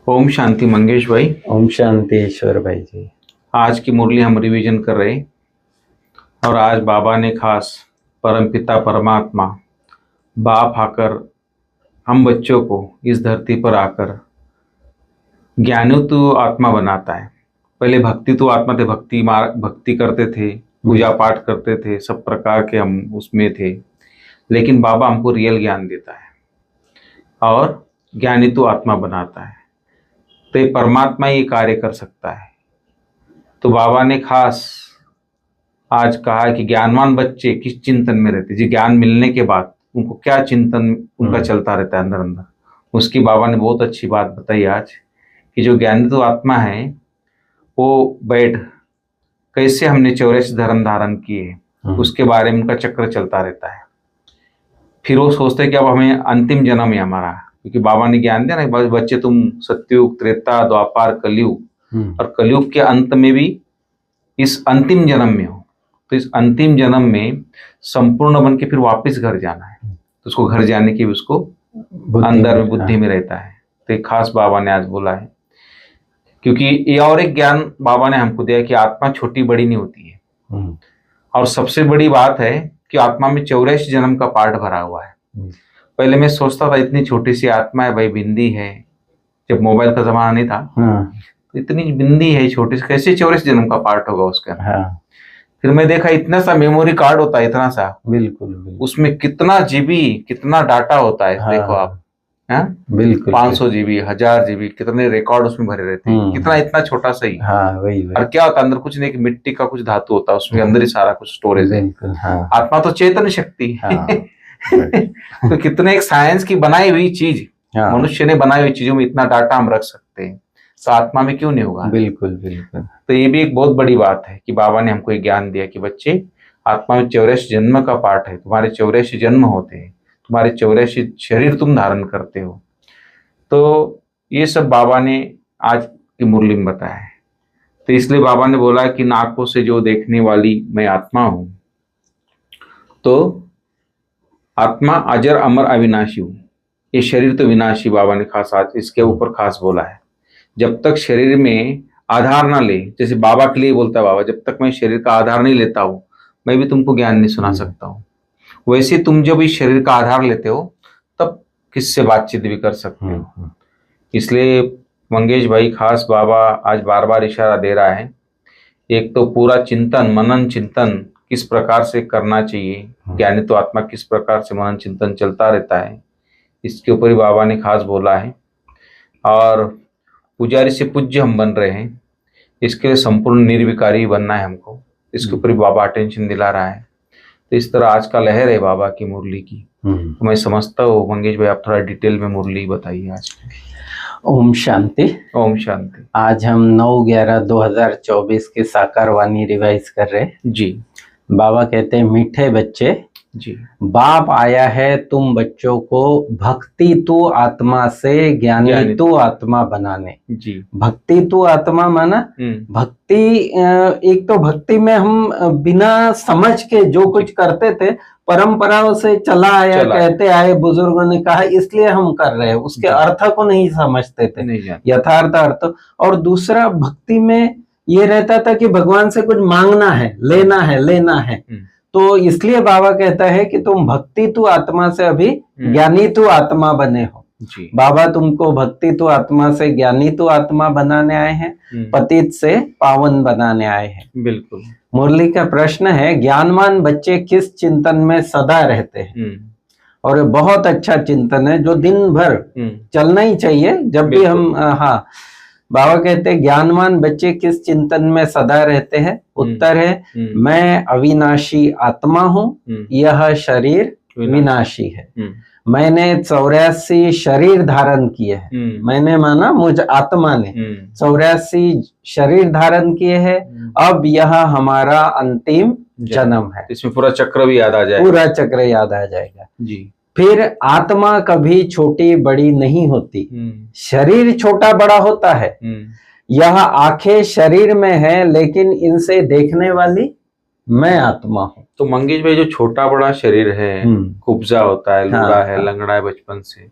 ओम शांति मंगेश भाई। ओम शांति ईश्वर भाई जी। आज की मुरली हम रिवीजन कर रहे हैं और आज बाबा ने खास परमपिता परमात्मा बाप आकर हम बच्चों को इस धरती पर आकर ज्ञानी तो आत्मा बनाता है। पहले भक्ति तो आत्मा थे, भक्ति करते थे, पूजा पाठ करते थे, सब प्रकार के हम उसमें थे, लेकिन बाबा हमको रियल ज्ञान देता है और ज्ञानी तो आत्मा बनाता है। तो ये परमात्मा ही कार्य कर सकता है। तो बाबा ने खास आज कहा कि ज्ञानवान बच्चे किस चिंतन में रहते, जी ज्ञान मिलने के बाद उनको क्या चिंतन उनका चलता रहता है अंदर अंदर, उसकी बाबा ने बहुत अच्छी बात बताई आज कि जो ज्ञानी तो आत्मा है वो बैठ कैसे हमने 84 धर्म धारण किए उसके बारे में उनका चक्र चलता रहता है। फिर वो सोचते हैं कि अब हमें अंतिम जन्म है हमारा, क्योंकि बाबा ने ज्ञान दिया ना, बच्चे तुम सत्युग, त्रेता, द्वापार, कलयुग और कलयुग के अंत में भी इस अंतिम जन्म में हो। तो इस अंतिम जन्म में संपूर्ण बन के फिर वापस घर जाना है, तो उसको घर जाने की उसको अंदर में बुद्धि में रहता है। तो एक खास बाबा ने आज बोला है, क्योंकि ये और एक ज्ञान बाबा ने हमको दिया कि आत्मा छोटी बड़ी नहीं होती है, और सबसे बड़ी बात है कि आत्मा में 84 जन्म का पार्ट भरा हुआ है। पहले मैं सोचता था इतनी छोटी सी आत्मा है भाई, बिंदी है, जब मोबाइल का जमाना नहीं था तो इतनी बिंदी है छोटी सी, कैसे 84 जन्म का पार्ट होगा उसका। फिर मैं देखा इतना सा मेमोरी कार्ड होता है, इतना सा, बिल्कुल उसमें कितना जीबी कितना डाटा होता है। देखो आप, बिल्कुल 500 जीबी 1000 जीबी कितने रिकॉर्ड उसमें भरे रहते हैं, कितना इतना छोटा सा ही। वही। और क्या होता है अंदर, कुछ नहीं, मिट्टी का कुछ धातु होता है उसमें, अंदर ही सारा कुछ स्टोरेज है। आत्मा तो चेतन शक्ति तो कितने एक साइंस की बनाई हुई चीज, मनुष्य ने बनाई हुई चीजों में इतना डाटा हम रख सकते हैं, तो आत्मा में क्यों नहीं होगा। बिल्कुल बिल्कुल। तो ये भी एक बहुत बड़ी बात है कि बाबा ने हमको एक ज्ञान दिया कि बच्चे आत्मा में 84 जन्म का पार्ट है, तुम्हारे 84 जन्म होते हैं, तुम्हारे 84 शरीर तुम धारण करते हो। तो ये सब बाबा ने आज की मुरली में बताया है। तो इसलिए बाबा ने बोला कि आंखों से जो देखने वाली मैं आत्मा हूं, तो आत्मा अजर अमर अविनाशी हूं, ये शरीर तो विनाशी। बाबा ने खास आज इसके ऊपर खास बोला है, जब तक शरीर में आधार ना ले, जैसे बाबा के लिए बोलता है बाबा, जब तक मैं शरीर का आधार नहीं लेता हूं मैं भी तुमको ज्ञान नहीं सुना सकता हूं। वैसे तुम जब इस शरीर का आधार लेते हो तब किससे बातचीत भी कर सकते हो। इसलिए मंगेश भाई खास बाबा आज बार बार इशारा दे रहा है, एक तो पूरा चिंतन मनन चिंतन किस प्रकार से करना चाहिए, ज्ञानी तो आत्मा किस प्रकार से मनन चिंतन चलता रहता है, इसके ऊपर ही बाबा ने खास बोला है। और पुजारी से पूज्य हम बन रहे हैं, इसके लिए संपूर्ण निर्विकारी बनना है हमको, इसके ऊपर ही बाबा अटेंशन दिला रहा है। तो इस तरह आज का लहर है बाबा की मुरली की। तो मैं समझता हूँ मंगेश भाई आप थोड़ा डिटेल में मुरली बताइए आज। ओम शांति। ओम शांति। आज हम 9/11/2024 की साकार वाणी रिवाइज कर रहे हैं जी। बाबा कहते हैं, मीठे बच्चे जी, बाप आया है तुम बच्चों को भक्ति तू आत्मा से ज्ञानी तू आत्मा बनाने। जी। भक्ति तू आत्मा माना भक्ति, एक तो भक्ति में हम बिना समझ के जो कुछ करते थे, परंपराओं से चला आया, कहते आए, बुजुर्गों ने कहा इसलिए हम कर रहे हैं, उसके अर्थ को नहीं समझते थे, यथार्थ अर्थ। और दूसरा भक्ति में ये रहता था कि भगवान से कुछ मांगना है, लेना है। तो इसलिए बाबा कहता है कि तुम भक्ति तू आत्मा से अभी ज्ञानी तू आत्मा बने हो। बाबा तुमको भक्ति तू आत्मा से ज्ञानी तू आत्मा बनाने आए हैं, पतित से पावन बनाने आए हैं। बिल्कुल। मुरली का प्रश्न है, ज्ञानवान बच्चे किस चिंतन में सदा रहते हैं? और बहुत अच्छा चिंतन है जो दिन भर चलना ही चाहिए जब भी हम। बाबा कहते हैं ज्ञानवान बच्चे किस चिंतन में सदा रहते हैं? उत्तर है, मैं अविनाशी आत्मा हूँ, यह शरीर विनाशी है। मैंने 84 शरीर धारण किए हैं। मैंने माना मुझ आत्मा ने 84 शरीर धारण किए हैं। अब यह हमारा अंतिम जन्म है। इसमें पूरा चक्र भी याद आ जाएगा। पूरा चक्र याद आ जाएगा जी। फिर आत्मा कभी छोटी बड़ी नहीं होती, शरीर छोटा बड़ा होता है। यह आंखें शरीर में है लेकिन इनसे देखने वाली मैं आत्मा हूँ। तो मंगेश भाई जो छोटा बड़ा शरीर है, कुब्जा होता है, लूड़ा है, लंगड़ा है बचपन से,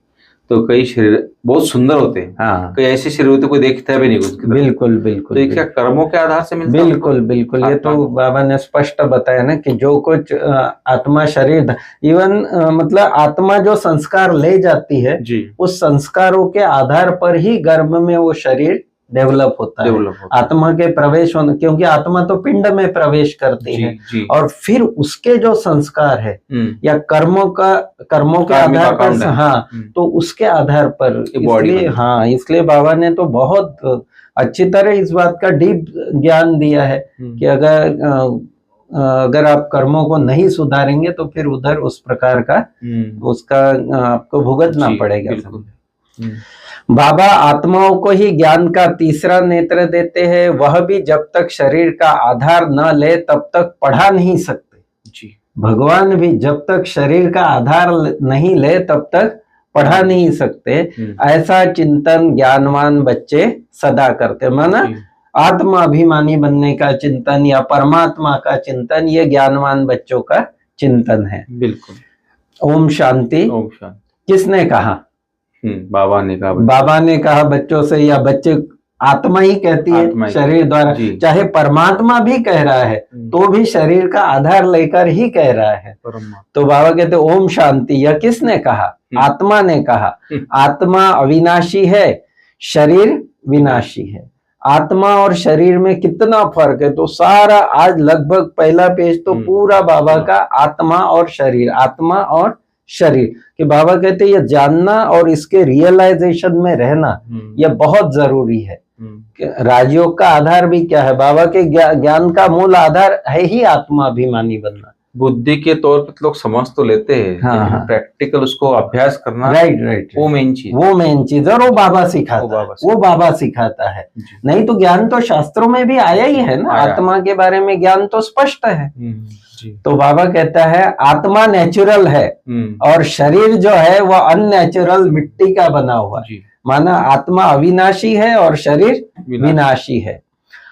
तो कई शरीर बहुत सुंदर होते हैं, हाँ कई ऐसे शरीर होते कोई देखता भी नहीं उसकी तरफ। बिल्कुल तो बिल्कुल ये क्या कर्मों के आधार से मिलता है? बिल्कुल बिल्कुल, ये तो आत्मा? बाबा ने स्पष्ट बताया ना कि जो कुछ आत्मा शरीर इवन मतलब आत्मा जो संस्कार ले जाती है जी, उस संस्कारों के आधार पर ही गर्भ में वो शरीर डेवलप होता है। डेवलप होता है। आत्मा के प्रवेश होने, क्योंकि आत्मा तो पिंड में प्रवेश करती जी है जी। और फिर उसके जो संस्कार है या कर्मों के कार्मिक आधार पर, अकाउंट है। हाँ तो उसके आधार पर, ये body इसलिए बनी। हाँ इसलिए बाबा ने तो बहुत अच्छी तरह इस बात का डीप ज्ञान दिया है कि अगर आप कर्मों को नहीं सुधारेंगे तो फिर उधर उस प्रकार का उसका आपको भुगतना जी, पड़ेगा। बिल्कुल। बाबा आत्माओं को ही ज्ञान का तीसरा नेत्र देते हैं, वह भी जब तक शरीर का आधार न ले तब तक पढ़ा नहीं सकते। जी, भगवान भी जब तक शरीर का आधार नहीं ले तब तक पढ़ा नहीं सकते। ऐसा चिंतन ज्ञानवान बच्चे सदा करते, माना जी, आत्मा अभिमानी बनने का चिंतन या परमात्मा का चिंतन, ये ज्ञानवान बच्चों का चिंतन है। बिल्कुल। ओम शांति। ओम शांति। किसने कहा? बाबा ने कहा। बाबा ने कहा बच्चों से, या बच्चे आत्मा ही कहती आत्मा है ही शरीर द्वारा। जी। चाहे परमात्मा भी कह रहा है तो भी शरीर का आधार लेकर ही कह रहा है। तो बाबा कहते ओम शांति, यह किसने कहा? आत्मा ने कहा। आत्मा अविनाशी है, शरीर विनाशी है। आत्मा और शरीर में कितना फर्क है, तो सारा आज लगभग पहला पेज तो पूरा बाबा का आत्मा और शरीर, आत्मा और शरीर कि बाबा कहते ये जानना और इसके रियलाइजेशन में रहना यह बहुत जरूरी है। राजयोग का आधार भी क्या है? बाबा के ज्ञान का मूल आधार है ही आत्मा अभिमानी बनना। बुद्धि के तौर पर लोग समझ तो लेते हैं, हाँ, प्रैक्टिकल उसको अभ्यास करना, राइट वो मेन चीज, वो मेन चीज, और वो बाबा सिखाता है, वो बाबा सिखाता है। नहीं तो ज्ञान तो शास्त्रों में भी आया ही है ना, आत्मा के बारे में ज्ञान तो स्पष्ट है। तो बाबा कहता है आत्मा नेचुरल है और शरीर जो है वह अननेचुरल मिट्टी का बना हुआ है। माना आत्मा अविनाशी है और शरीर विनाशी है।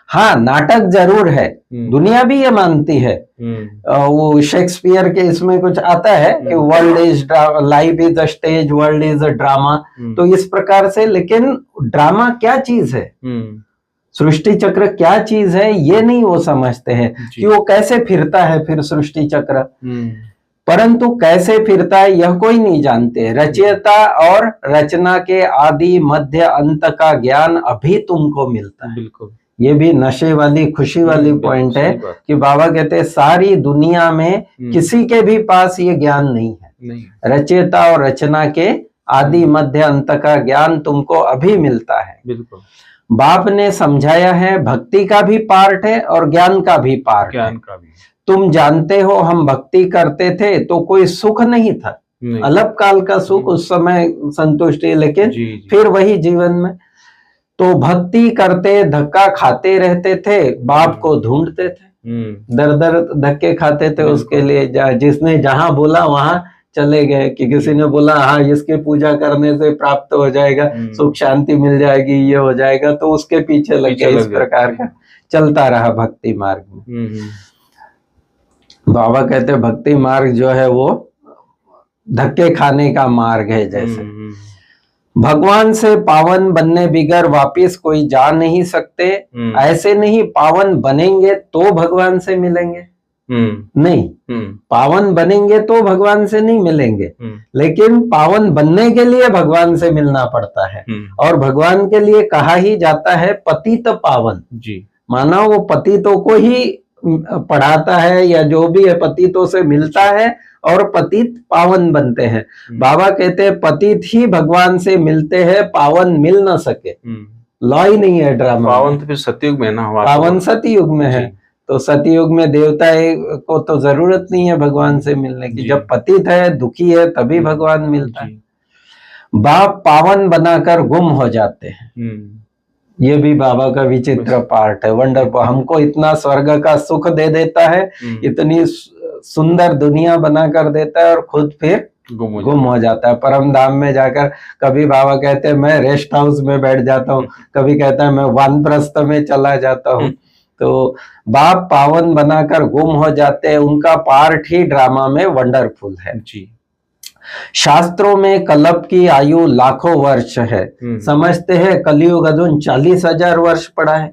हाँ नाटक जरूर है, दुनिया भी ये मानती है। वो शेक्सपियर के इसमें कुछ आता है कि world is life is a stage, world is a drama, तो इस प्रकार से। लेकिन ड्रामा क्या चीज है, सृष्टि चक्र क्या चीज है, ये नहीं वो समझते हैं कि वो कैसे फिरता है फिर सृष्टि चक्र। परंतु कैसे फिरता है यह कोई नहीं जानते। रचयिता और रचना के आदि मध्य अंत का ज्ञान अभी तुमको मिलता है। बिल्कुल, ये भी नशे वाली खुशी वाली पॉइंट है कि बाबा कहते हैं सारी दुनिया में किसी के भी पास ये ज्ञान नहीं है। रचयिता और रचना के आदि मध्य अंत का ज्ञान तुमको अभी मिलता है। बिल्कुल, बाप ने समझाया है भक्ति का भी पार्ट है और ज्ञान का भी पार्ट है। तुम जानते हो हम भक्ति करते थे तो कोई सुख नहीं था, अल्पकाल का सुख उस समय संतुष्टि, लेकिन फिर वही जीवन में। तो भक्ति करते धक्का खाते रहते थे, बाप को ढूंढते थे, दर दर धक्के खाते थे उसके लिए। जिसने जहां बोला वहां चले गए कि किसी ने बोला हाँ इसकी पूजा करने से प्राप्त हो जाएगा, सुख शांति मिल जाएगी, ये हो जाएगा, तो उसके पीछे लग गए। इस प्रकार का चलता रहा भक्ति मार्ग में। बाबा कहते भक्ति मार्ग जो है वो धक्के खाने का मार्ग है। जैसे भगवान से पावन बनने बिगर वापिस कोई जा नहीं सकते, ऐसे नहीं पावन बनेंगे तो भगवान से मिलेंगे। नहीं, पावन बनेंगे तो भगवान से नहीं मिलेंगे, लेकिन पावन बनने के लिए भगवान से मिलना पड़ता है। और भगवान के लिए कहा ही जाता है पतित पावन जी। माना वो पतितों को ही पढ़ाता है या जो भी है पतितों से मिलता है और पतित पावन बनते हैं। बाबा कहते हैं पतित ही भगवान से मिलते हैं, पावन मिल ना सके। लॉ ही नहीं है ड्रामा। पावन तो फिर सतयुग में ना, पावन सतयुग में है। तो सतयुग में देवता को तो जरूरत नहीं है भगवान से मिलने की। जब पतित है, दुखी है, तभी भगवान मिलता है। बाप पावन बनाकर गुम हो जाते हैं। ये भी बाबा का विचित्र पार्ट है, वंडरफुल। हमको इतना स्वर्ग का सुख दे देता है, इतनी सुंदर दुनिया बना कर देता है और खुद फिर गुम हो जाता है। परम धाम में जाकर कभी बाबा कहते हैं मैं रेस्ट हाउस में बैठ जाता हूँ, कभी कहता है मैं वानप्रस्थ में चला जाता हूँ। तो बाप पावन बनाकर गुम हो जाते हैं, उनका पार्ट ही ड्रामा में वंडरफुल है जी। शास्त्रों में कल्प की आयु लाखों वर्ष है, समझते हैं कलयुग अजून 40,000 वर्ष पड़ा है।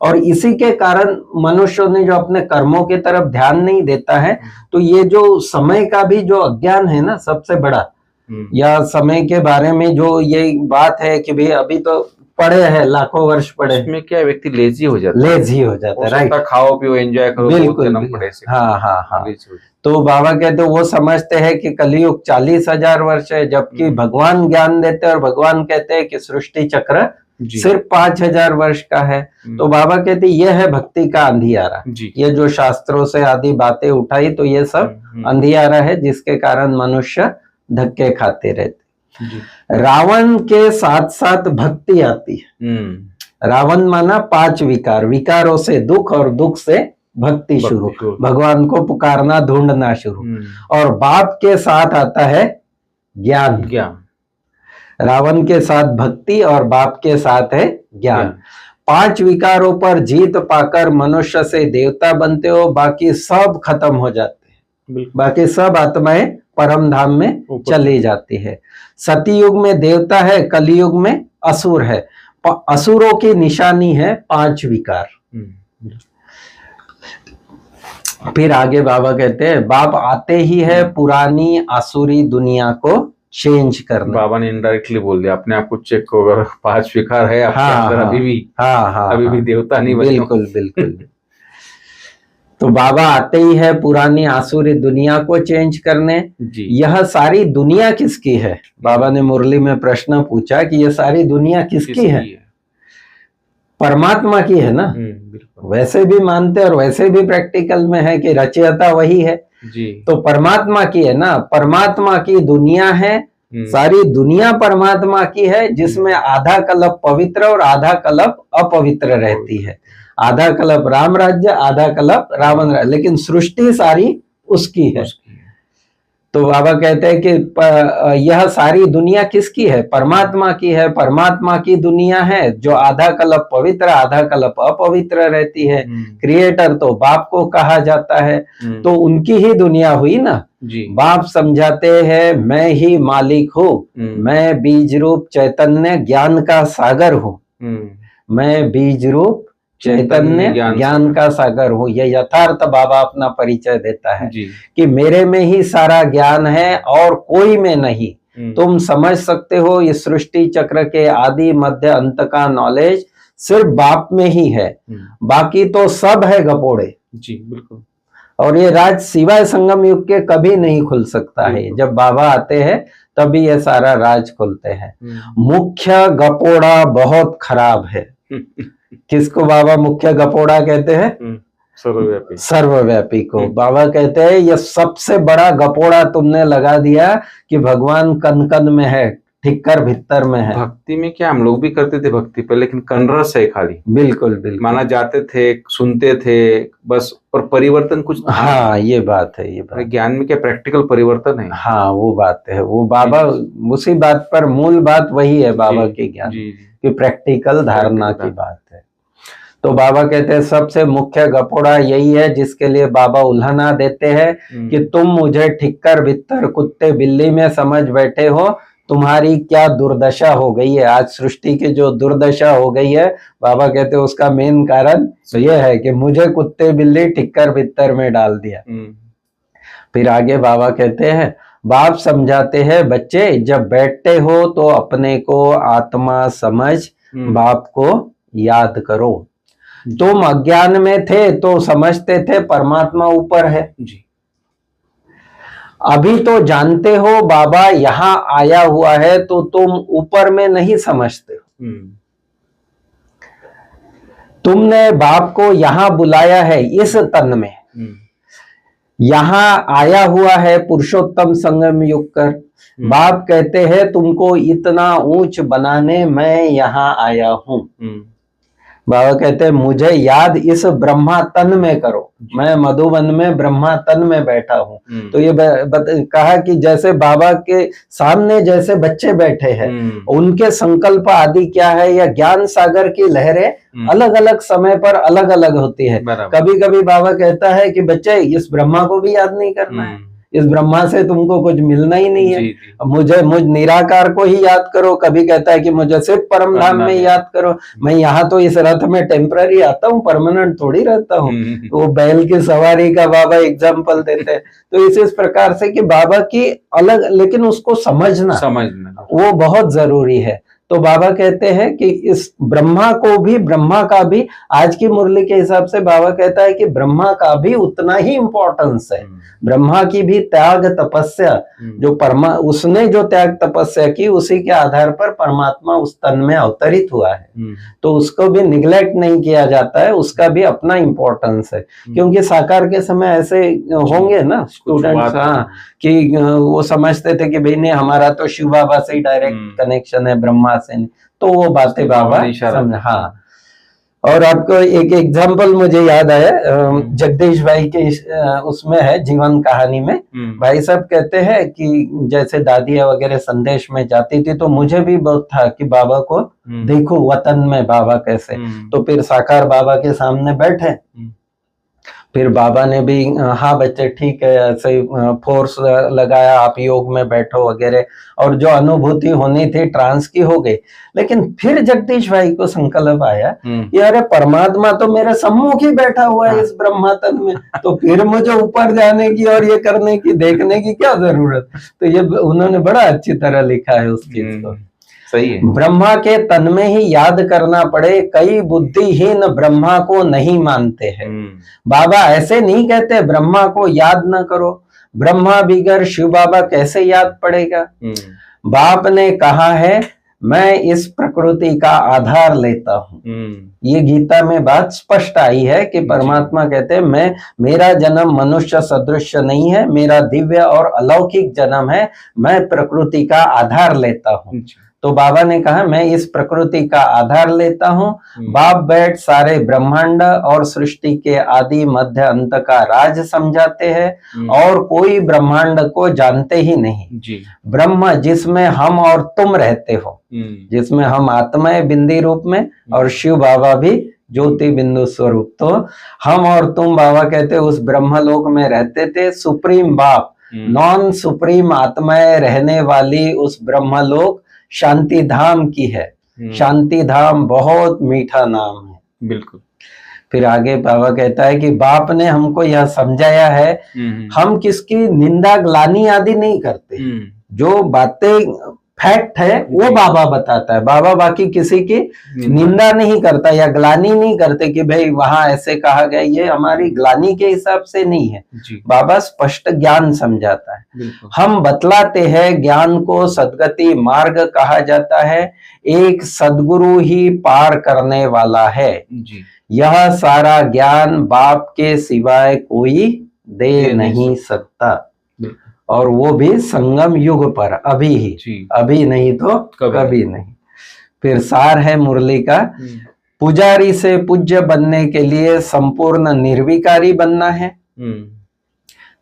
और इसी के कारण मनुष्यों ने जो अपने कर्मों की तरफ ध्यान नहीं देता है, तो ये जो समय का भी जो अज्ञान है ना सबसे बड़ा, या समय के बारे में जो ये बात है कि भाई अभी तो पड़े हैं लाखों वर्ष पड़े, इसमें क्या व्यक्ति लेजी हो जाता है, राइट। खाओ पियो एंजॉय करो, बिल्कुल, जन्म पड़े से। हाँ। तो बाबा कहते वो समझते हैं कि कलयुग 40,000 वर्ष है, जबकि भगवान ज्ञान देते हैं और भगवान कहते हैं कि सृष्टि चक्र सिर्फ 5,000 वर्ष का है। तो बाबा कहते ये है भक्ति का अंधियारा। ये जो शास्त्रों से आदि बातें उठाई तो ये सब अंधियारा है, जिसके कारण मनुष्य धक्के खाते रहते। रावण के साथ साथ भक्ति आती है। रावण माना 5 विकार, विकारों से दुख और दुख से भक्ति शुरू, भगवान को पुकारना ढूंढना शुरू। और बाप के साथ आता है ज्ञान। रावण के साथ भक्ति और बाप के साथ है ज्ञान। 5 विकारों पर जीत पाकर मनुष्य से देवता बनते हो, बाकी सब खत्म हो जाते हैं, बाकी सब आत्माएं परम धाम में चली जाती है। सतयुग में देवता है, कलयुग में असुर है। असुरों की निशानी है 5 विकार। फिर आगे बाबा कहते हैं बाप आते ही है पुरानी आसुरी दुनिया को चेंज करना। बाबा ने इनडायरेक्टली बोल दिया, अपने आप को चेक करो, अगर 5 विकार है आपके अंदर अभी भी देवता नहीं बने। बिल्कुल। तो बाबा आते ही है पुरानी आसुरी दुनिया को चेंज करने। यह सारी दुनिया किसकी है? बाबा ने मुरली में प्रश्न पूछा कि यह सारी दुनिया किसकी है? परमात्मा की है ना। वैसे भी मानते और वैसे भी प्रैक्टिकल में है कि रचयिता वही है तो परमात्मा की है ना। परमात्मा की दुनिया है, सारी दुनिया परमात्मा की है, जिसमें आधा कल्प पवित्र और आधा कल्प अपवित्र रहती है। आधा कल्प राम राज्य, आधा कल्प रावण राज्य, लेकिन सृष्टि सारी उसकी है। तो बाबा कहते हैं कि यह सारी दुनिया किसकी है? परमात्मा की है। परमात्मा की दुनिया है जो आधा कल्प पवित्र आधा कल्प अपवित्र रहती है। क्रिएटर तो बाप को कहा जाता है, तो उनकी ही दुनिया हुई ना। बाप समझाते हैं मैं ही मालिक हूँ, मैं बीज रूप चैतन्य ज्ञान का सागर हूँ। मैं बीज रूप चैतन्य ज्ञान का सागर हूँ। यह यथार्थ बाबा अपना परिचय देता है कि मेरे में ही सारा ज्ञान है और कोई में नहीं। तुम समझ सकते हो इस सृष्टि चक्र के आदि मध्य अंत का नॉलेज सिर्फ बाप में ही है, बाकी तो सब है गपोड़े। बिल्कुल। और ये राज सिवाय संगम युग के कभी नहीं खुल सकता है। जब बाबा आते हैं तभी ये सारा राज खुलते हैं। मुख्य गपोड़ा बहुत खराब है। किसको बाबा मुख्य गपोड़ा कहते हैं? सर्वव्यापी को। बाबा कहते हैं ये सबसे बड़ा गपोड़ा तुमने लगा दिया कि भगवान कन कन में है, ठिक्कर भीतर में है। भक्ति में क्या हम लोग भी करते थे भक्ति पे, लेकिन कनरस है खाली। बिल्कुल माना जाते थे, सुनते थे बस, और परिवर्तन कुछ। हाँ ये बात है, ये बात। ज्ञान में क्या प्रैक्टिकल परिवर्तन है? हाँ वो बात है। वो बाबा उसी बात पर, मूल बात वही है बाबा के ज्ञान की प्रैक्टिकल धारणा की बात है। तो बाबा कहते हैं सबसे मुख्य गपोड़ा यही है जिसके लिए बाबा उल्हना देते हैं कि तुम मुझे ठिक्कर भित्तर कुत्ते बिल्ली में समझ बैठे हो। तुम्हारी क्या दुर्दशा हो गई है आज, सृष्टि की जो दुर्दशा हो गई है, बाबा कहते हैं उसका मेन कारण यह है कि मुझे कुत्ते बिल्ली ठिक्कर भित्तर में डाल दिया। फिर आगे बाबा कहते हैं बाप समझाते हैं बच्चे जब बैठते हो तो अपने को आत्मा समझ बाप को याद करो। तुम अज्ञान में थे तो समझते थे परमात्मा ऊपर है। अभी तो जानते हो बाबा यहाँ आया हुआ है, तो तुम ऊपर में नहीं समझते हो। तुमने बाप को यहाँ बुलाया है इस तन में, यहाँ आया हुआ है पुरुषोत्तम संगम युग कर। बाप कहते हैं तुमको इतना ऊंच बनाने मैं यहाँ आया हूँ। बाबा कहते हैं मुझे याद इस ब्रह्मा तन में करो। मैं मधुबन में ब्रह्मा तन में बैठा हूँ। तो ये कहा कि जैसे बाबा के सामने जैसे बच्चे बैठे हैं, उनके संकल्प आदि क्या है, या ज्ञान सागर की लहरें अलग अलग समय पर अलग अलग होती है। कभी कभी बाबा कहता है कि बच्चे इस ब्रह्मा को भी याद नहीं करना है, इस ब्रह्मा से तुमको कुछ मिलना ही नहीं है। जी, जी। मुझ निराकार को ही याद करो। कभी कहता है कि मुझे सिर्फ परम धाम में याद करो। मैं यहाँ तो इस रथ में टेम्पररी आता हूँ, परमानेंट थोड़ी रहता हूँ। वो बैल की सवारी का बाबा एग्जाम्पल देते हैं। तो इस प्रकार से कि बाबा की अलग, लेकिन उसको समझना वो बहुत जरूरी है। तो बाबा कहते हैं कि इस ब्रह्मा को भी, ब्रह्मा का भी, आज की मुरली के हिसाब से बाबा कहता है कि ब्रह्मा का भी उतना ही इंपॉर्टेंस है। ब्रह्मा की भी त्याग तपस्या, जो उसने जो त्याग तपस्या की, उसी के आधार पर परमात्मा उस तन में अवतरित हुआ है। तो उसको भी निग्लेक्ट नहीं किया जाता है, उसका भी अपना इंपॉर्टेंस है। क्योंकि साकार के समय ऐसे होंगे ना स्टूडेंट्स, हाँ, कि वो समझते थे कि भाई नहीं, हमारा तो शिव बाबा से ही डायरेक्ट कनेक्शन है, ब्रह्मा से नहीं। तो वो बातें बाबा समझ, हाँ। और आपको एक एग्जाम्पल मुझे याद आया, जगदीश भाई के उसमें है जीवन कहानी में। भाई साहब कहते हैं कि जैसे दादिया वगैरह संदेश में जाती थी, तो मुझे भी बहुत था कि बाबा को देखो वतन में बाबा कैसे। तो फिर साकार बाबा के सामने बैठे, फिर बाबा ने भी हाँ बच्चे ठीक है, ऐसे फोर्स लगाया, आप योग में बैठो वगैरह, और जो अनुभूति होनी थी ट्रांस की हो गई। लेकिन फिर जगदीश भाई को संकल्प आया कि अरे परमात्मा तो मेरे सम्मुख ही बैठा हुआ है इस ब्रह्मातन में, तो फिर मुझे ऊपर जाने की और ये करने की, देखने की क्या जरूरत। तो ये उन्होंने बड़ा अच्छी तरह लिखा है उस चीज को। सही है। ब्रह्मा के तन में ही याद करना पड़े, कई बुद्धिहीन ब्रह्मा को नहीं मानते हैं। बाबा ऐसे नहीं कहते ब्रह्मा को याद न करो, ब्रह्मा बिगर शिव बाबा कैसे याद पड़ेगा। बाप ने कहा है मैं इस प्रकृति का आधार लेता हूँ। ये गीता में बात स्पष्ट आई है कि परमात्मा कहते हैं मैं, मेरा जन्म मनुष्य सदृश नहीं है, मेरा दिव्य और अलौकिक जन्म है, मैं प्रकृति का आधार लेता हूँ। तो बाबा ने कहा मैं इस प्रकृति का आधार लेता हूँ। बाप बैठ सारे ब्रह्मांड और सृष्टि के आदि मध्य अंत का राज समझाते हैं, और कोई ब्रह्मांड को जानते ही नहीं। ब्रह्म जिसमें हम और तुम रहते हो, जिसमें हम आत्माएं बिंदी रूप में, और शिव बाबा भी ज्योति बिंदु स्वरूप। तो हम और तुम बाबा कहते उस ब्रह्मलोक में रहते थे। सुप्रीम बाप, नॉन सुप्रीम आत्माएं रहने वाली उस ब्रह्मलोक शांति धाम की है। शांति धाम बहुत मीठा नाम है। बिल्कुल। फिर आगे बाबा कहता है कि बाप ने हमको यह समझाया है, हम किसकी निंदा ग्लानी आदि नहीं करते। जो बातें फैक्ट है वो बाबा बताता है। बाबा बाकी किसी की निंदा नहीं करता या ग्लानी नहीं करते कि भाई वहां ऐसे कहा गया, ये हमारी ग्लानी के हिसाब से नहीं है। बाबा स्पष्ट ज्ञान समझाता है। हम बतलाते हैं ज्ञान को सदगति मार्ग कहा जाता है, एक सदगुरु ही पार करने वाला है। यह सारा ज्ञान बाप के सिवाय कोई दे नहीं सकता, और वो भी संगम युग पर, अभी ही, अभी नहीं तो कभी नहीं। फिर सार है मुरली का, पुजारी से पूज्य बनने के लिए संपूर्ण निर्विकारी बनना है।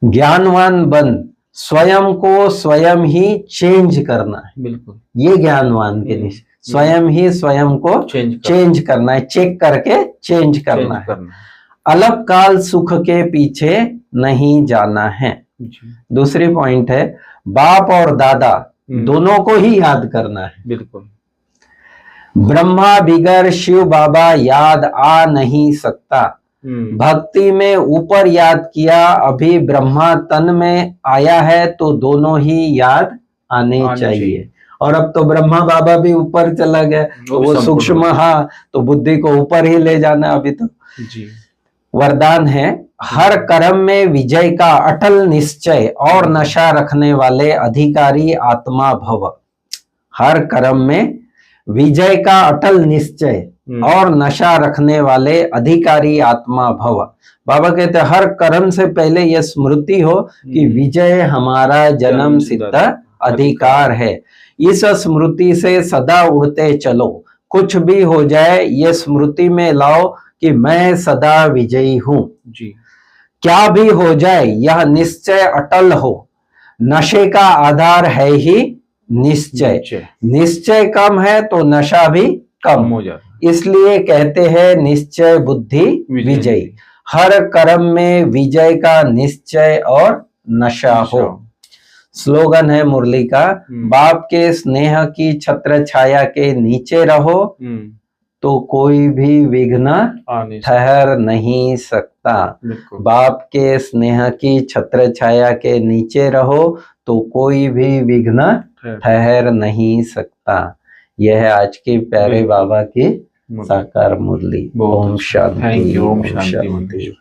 ज्ञानवान बन स्वयं को स्वयं ही चेंज करना है। बिल्कुल, ये ज्ञानवान के निश्चय, स्वयं ही स्वयं को चेंज करना है, चेक करके चेंज करना है। अलग काल सुख के पीछे नहीं जाना है। दूसरी पॉइंट है बाप और दादा दोनों को ही याद करना है। बिल्कुल, ब्रह्मा बिगर शिव बाबा याद आ नहीं सकता। भक्ति में ऊपर याद किया, अभी ब्रह्मा तन में आया है, तो दोनों ही याद आने चाहिए। और अब तो ब्रह्मा बाबा भी ऊपर चला गया, तो वो सूक्ष्म, हाँ, तो बुद्धि को ऊपर ही ले जाना अभी तो। वरदान है हर कर्म में विजय का अटल निश्चय और नशा रखने वाले अधिकारी आत्मा भव। हर कर्म में विजय का अटल निश्चय और नशा रखने वाले अधिकारी आत्मा भव। बाबा कहते हैं हर कर्म से पहले यह स्मृति हो कि विजय हमारा जन्म सिद्ध अधिकार है। इस स्मृति से सदा उड़ते चलो, कुछ भी हो जाए ये स्मृति में लाओ कि मैं सदा विजयी हूं। क्या भी हो जाए यह निश्चय अटल हो, नशे का आधार है ही निश्चय। निश्चय कम है तो नशा भी कम हो जाता, इसलिए कहते हैं निश्चय बुद्धि विजयी। हर कर्म में विजय का निश्चय और नशा हो। स्लोगन है मुरली का, बाप के स्नेह की छत्र छाया के नीचे रहो तो कोई भी विघ्न ठहर नहीं सकता। बाप के स्नेह की छत्र छाया के नीचे रहो तो कोई भी विघ्न ठहर नहीं सकता। यह है आज के प्यारे बाबा की साकार मुरली। ओम शांति। Thank you. ओम शांति।